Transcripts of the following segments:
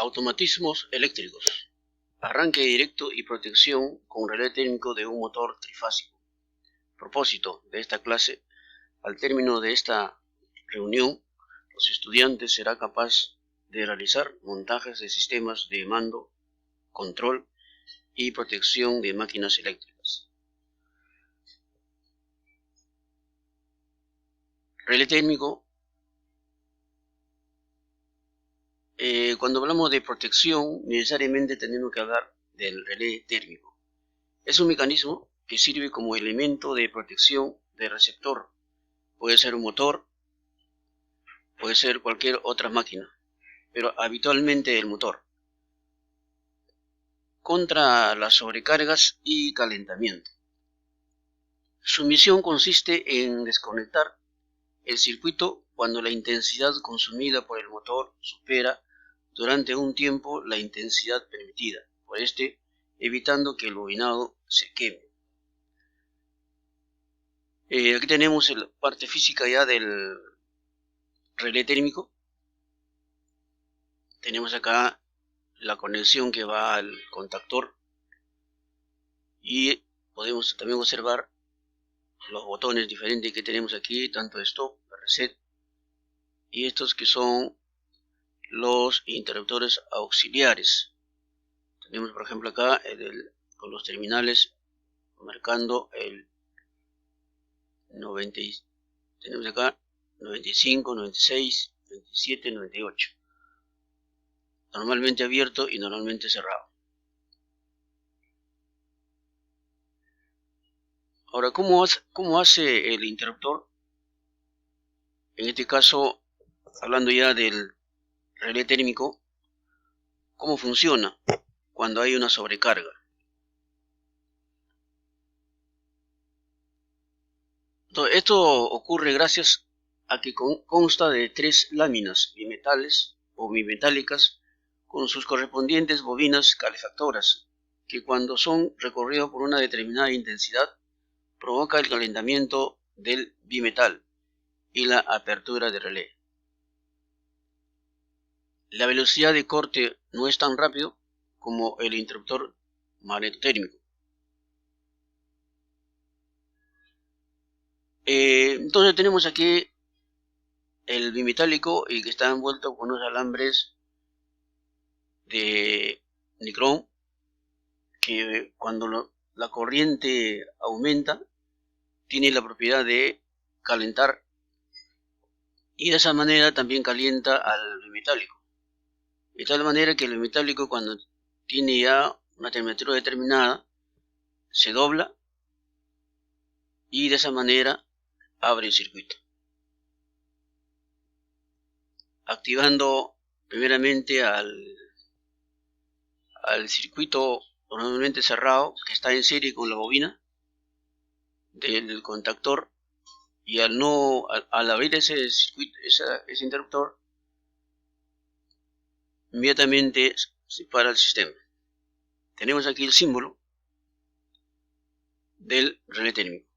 Automatismos eléctricos. Arranque directo y protección con relé térmico de un motor trifásico. Propósito de esta clase: al término de esta reunión, los estudiantes serán capaces de realizar montajes de sistemas de mando, control y protección de máquinas eléctricas. Relé térmico. Cuando hablamos de protección, necesariamente tenemos que hablar del relé térmico. Es un mecanismo que sirve como elemento de protección del receptor. Puede ser un motor, puede ser cualquier otra máquina, pero habitualmente el motor, contra las sobrecargas y calentamiento. Su misión consiste en desconectar el circuito cuando la intensidad consumida por el motor supera durante un tiempo la intensidad permitida por este, evitando que el bobinado se queme. Aquí tenemos la parte física ya del relé térmico. Tenemos acá la conexión que va al contactor y podemos también observar los botones diferentes que tenemos aquí, tanto stop, reset, y estos que son los interruptores auxiliares. Tenemos por ejemplo acá con los terminales marcando el 90, tenemos acá 95, 96, 97, 98, normalmente abierto y normalmente cerrado. Ahora, ¿cómo hace el interruptor? En este caso, hablando ya del relé térmico, ¿cómo funciona cuando hay una sobrecarga? Esto ocurre gracias a que consta de 3 láminas bimetales o bimetálicas con sus correspondientes bobinas calefactoras, que cuando son recorridos por una determinada intensidad provoca el calentamiento del bimetal y la apertura del relé. La velocidad de corte no es tan rápido como el interruptor magnetotérmico. Entonces tenemos aquí el bimetálico y que está envuelto con unos alambres de nicrón que cuando la corriente aumenta tiene la propiedad de calentar y de esa manera también calienta al bimetálico. De tal manera que el bimetálico, cuando tiene ya una temperatura determinada, se dobla y de esa manera abre el circuito, activando primeramente al circuito normalmente cerrado que está en serie con la bobina del contactor, y al abrir ese circuito, ese interruptor, inmediatamente se para el sistema. Tenemos aquí el símbolo del relé térmico.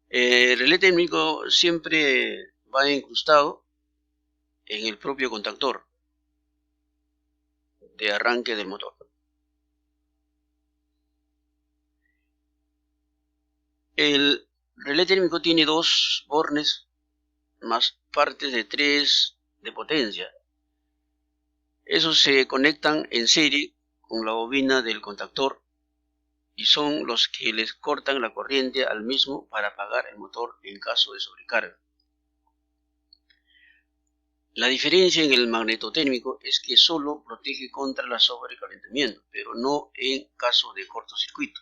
El relé térmico siempre va incrustado en el propio contactor de arranque del motor. El relé térmico tiene 2 bornes más partes de 3 de potencia. Esos se conectan en serie con la bobina del contactor y son los que les cortan la corriente al mismo para apagar el motor en caso de sobrecarga. La diferencia en el magnetotérmico es que solo protege contra el sobrecalentamiento, pero no en caso de cortocircuito.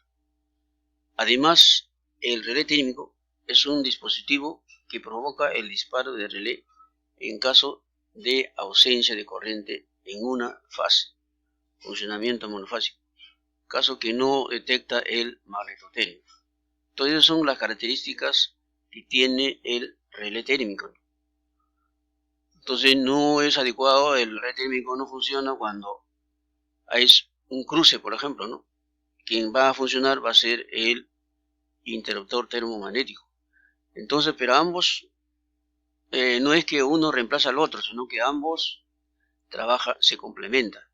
Además, el relé térmico es un dispositivo que provoca el disparo del relé en caso de ausencia de corriente en una fase, funcionamiento monofásico, caso que no detecta el magnetotérmico. Todas esas son las características que tiene el relé térmico. Entonces no es adecuado, el relé térmico no funciona cuando hay un cruce, por ejemplo, ¿no? Quien va a funcionar va a ser el interruptor termomagnético. Entonces, pero ambos, no es que uno reemplaza al otro, sino que ambos se complementa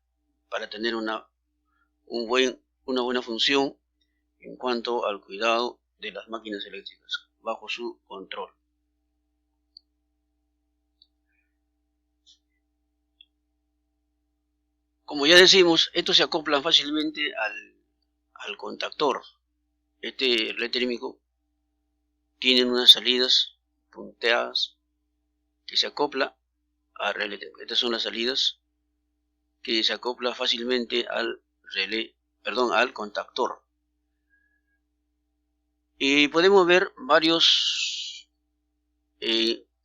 para tener una buena función en cuanto al cuidado de las máquinas eléctricas bajo su control. Como ya decimos, estos se acoplan fácilmente al contactor. Este relé térmico tiene unas salidas punteadas que se acopla al relé térmico. Estas son las salidas que se acopla fácilmente al contactor. Y podemos ver varios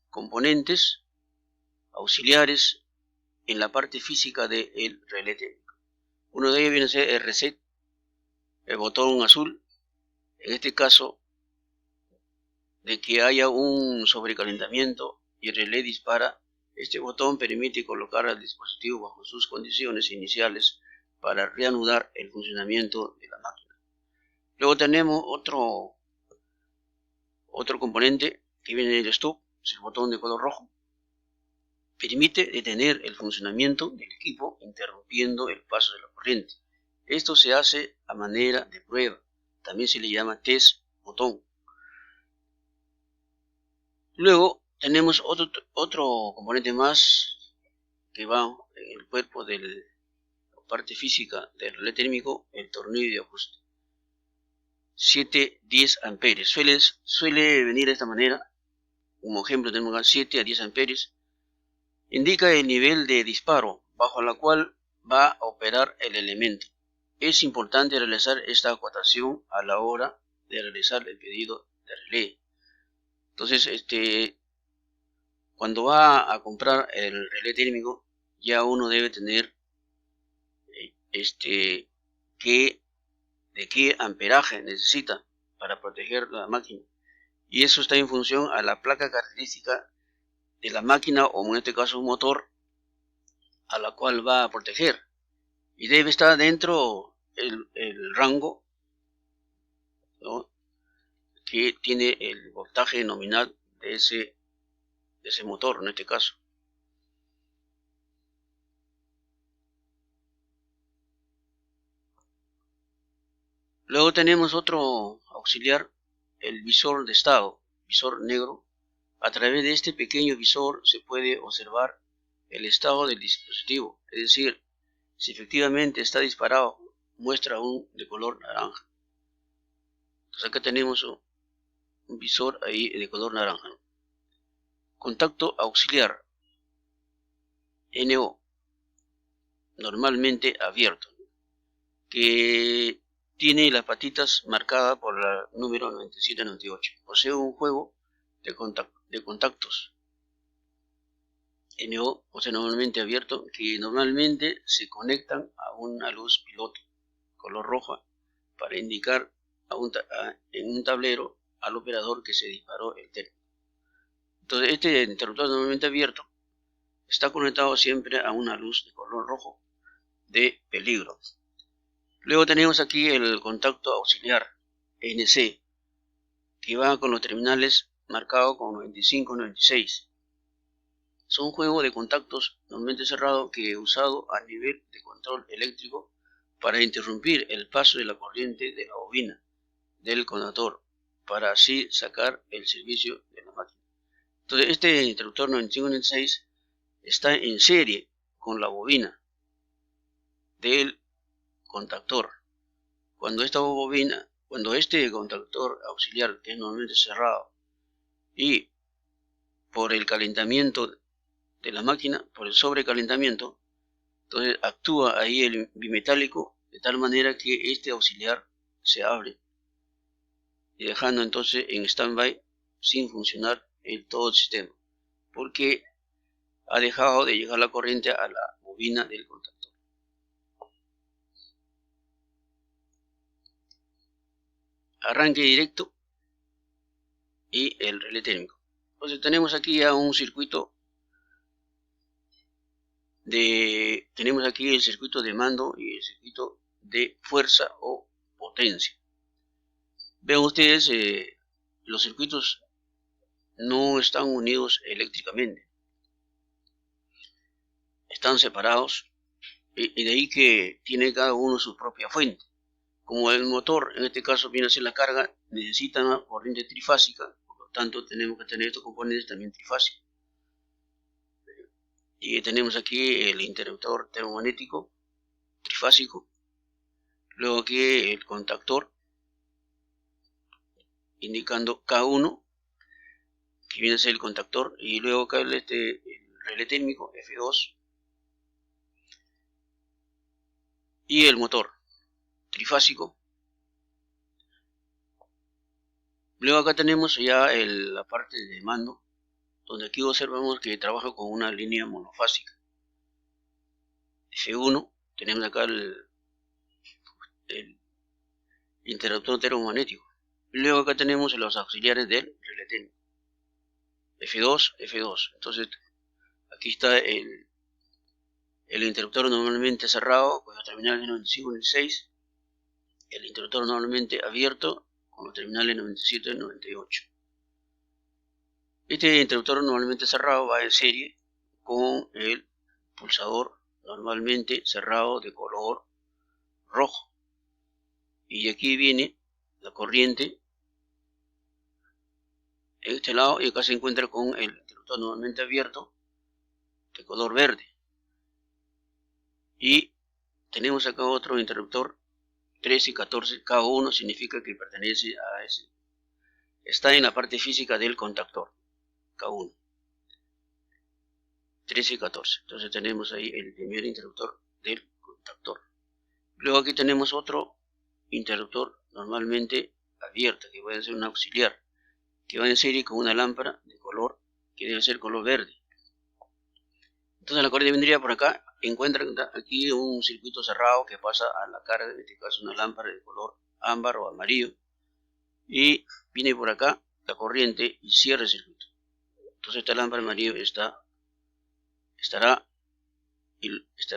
componentes auxiliares en la parte física del relé térmico. Uno de ellos viene a ser el reset, el botón azul. En este caso, de que haya un sobrecalentamiento y el relé dispara, este botón permite colocar al dispositivo bajo sus condiciones iniciales para reanudar el funcionamiento de la máquina. Luego tenemos otro componente que viene del stop, es el botón de color rojo. Permite detener el funcionamiento del equipo interrumpiendo el paso de la corriente. Esto se hace a manera de prueba. También se le llama test botón. Luego tenemos otro componente más que va en el cuerpo de la parte física del relé térmico, el tornillo de ajuste. 7-10 amperes. Suele venir de esta manera. Como ejemplo tenemos 7 a 10 amperes. Indica el nivel de disparo bajo la cual va a operar el elemento. Es importante realizar esta acotación a la hora de realizar el pedido de relé. Entonces, cuando va a comprar el relé térmico, ya uno debe tener de qué amperaje necesita para proteger la máquina. Y eso está en función a la placa característica de la máquina, o en este caso un motor, a la cual va a proteger. Y debe estar dentro el rango, ¿no?, que tiene el voltaje nominal de ese motor, en este caso. Luego tenemos otro auxiliar, el visor de estado, visor negro. A través de este pequeño visor se puede observar el estado del dispositivo, es decir, si efectivamente está disparado, muestra un de color naranja. Entonces acá tenemos un visor ahí de color naranja. Contacto auxiliar, NO, normalmente abierto, que tiene las patitas marcadas por la número 97-98. Posee un juego de contactos NO, o sea, normalmente abierto, que normalmente se conectan a una luz piloto color roja para indicar en un tablero al operador que se disparó el térmico. Entonces, este interruptor normalmente abierto está conectado siempre a una luz de color rojo de peligro. Luego tenemos aquí el contacto auxiliar NC, que va con los terminales marcados con 95-96. Son juegos de contactos normalmente cerrados que he usado a nivel de control eléctrico para interrumpir el paso de la corriente de la bobina del conector, para así sacar el servicio de la máquina. Entonces, este interruptor 95-96 está en serie con la bobina del contactor. Cuando este contactor auxiliar, que es normalmente cerrado, y por el calentamiento de la máquina, por el sobrecalentamiento, entonces actúa ahí el bimetálico de tal manera que este auxiliar se abre, y dejando entonces en stand-by sin funcionar todo el sistema, porque ha dejado de llegar la corriente a la bobina del contactor. Arranque directo y el relé térmico. Entonces tenemos aquí ya un circuito tenemos aquí el circuito de mando y el circuito de fuerza o potencia. Vean ustedes, los circuitos no están unidos eléctricamente, están separados y de ahí que tiene cada uno su propia fuente. Como el motor, en este caso viene a ser la carga, necesita una corriente trifásica, por lo tanto tenemos que tener estos componentes también trifásicos. Y tenemos aquí el interruptor termomagnético trifásico, luego aquí el contactor indicando K1, que viene a ser el contactor, y luego acá el relé térmico F2 y el motor trifásico. Luego acá tenemos ya la parte de mando, donde aquí observamos que trabaja con una línea monofásica. F1, tenemos acá el interruptor termomagnético. Luego acá tenemos los auxiliares del relé térmico. F2, F2. Entonces aquí está el interruptor normalmente cerrado con los terminales 95 y 96. El interruptor normalmente abierto con los terminales 97 y 98. Este interruptor normalmente cerrado va en serie con el pulsador normalmente cerrado de color rojo. Y aquí viene la corriente en este lado, y acá se encuentra con el interruptor normalmente abierto de color verde. Y tenemos acá otro interruptor 13 y 14, K1 significa que pertenece a ese. Está en la parte física del contactor, K1. 13 y 14. Entonces tenemos ahí el primer interruptor del contactor. Luego aquí tenemos otro interruptor normalmente abierto, que puede ser un auxiliar, que va en serie con una lámpara de color que debe ser color verde. Entonces la corriente vendría por acá, encuentran aquí un circuito cerrado que pasa a la carga, en este caso una lámpara de color ámbar o amarillo, y viene por acá la corriente y cierra el circuito. Entonces esta lámpara amarillo estará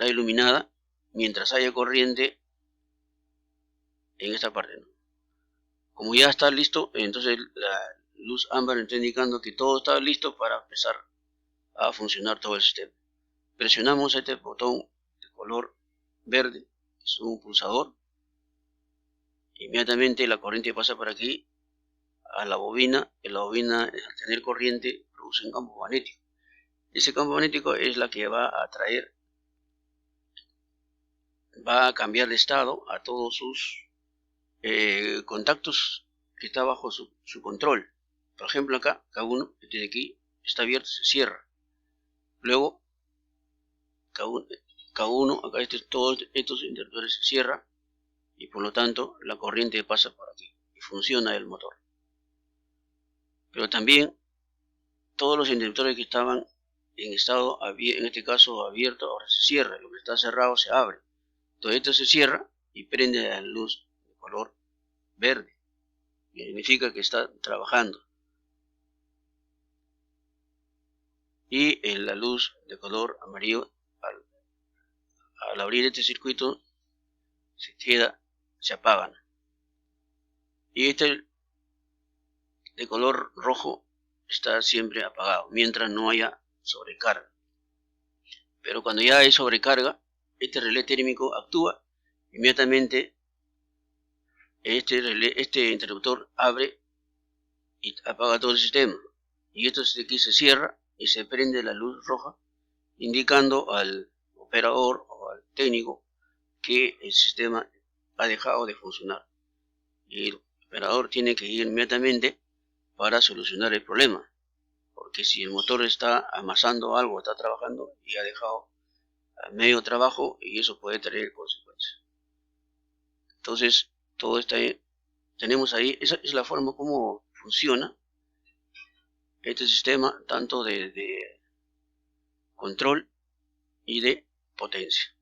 iluminada mientras haya corriente en esta parte, ¿no? Como ya está listo, entonces la luz ámbar está indicando que todo está listo para empezar a funcionar todo el sistema. Presionamos este botón de color verde, es un pulsador. Inmediatamente la corriente pasa por aquí a la bobina. En la bobina, al tener corriente, produce un campo magnético. Ese campo magnético es la que va a cambiar de estado a todos sus contactos que está bajo su control. Por ejemplo acá, K1, este de aquí, está abierto, se cierra. Luego, K1 acá todos estos interruptores se cierran y por lo tanto la corriente pasa por aquí y funciona el motor. Pero también todos los interruptores que estaban en estado, en este caso abierto, ahora se cierra. Lo que está cerrado se abre. Todo esto se cierra y prende la luz de color verde, que significa que está trabajando. Y la luz de color amarillo, al abrir este circuito, se apagan. Y este de color rojo está siempre apagado mientras no haya sobrecarga. Pero cuando ya hay sobrecarga, este relé térmico actúa. Inmediatamente este interruptor abre y apaga todo el sistema. Y esto de aquí se cierra y se prende la luz roja, indicando al operador o al técnico que el sistema ha dejado de funcionar. Y el operador tiene que ir inmediatamente para solucionar el problema. Porque si el motor está amasando algo, está trabajando y ha dejado a medio trabajo, y eso puede traer consecuencias. Entonces, todo está ahí. Tenemos ahí, esa es la forma como funciona este sistema, tanto de control y de potencia.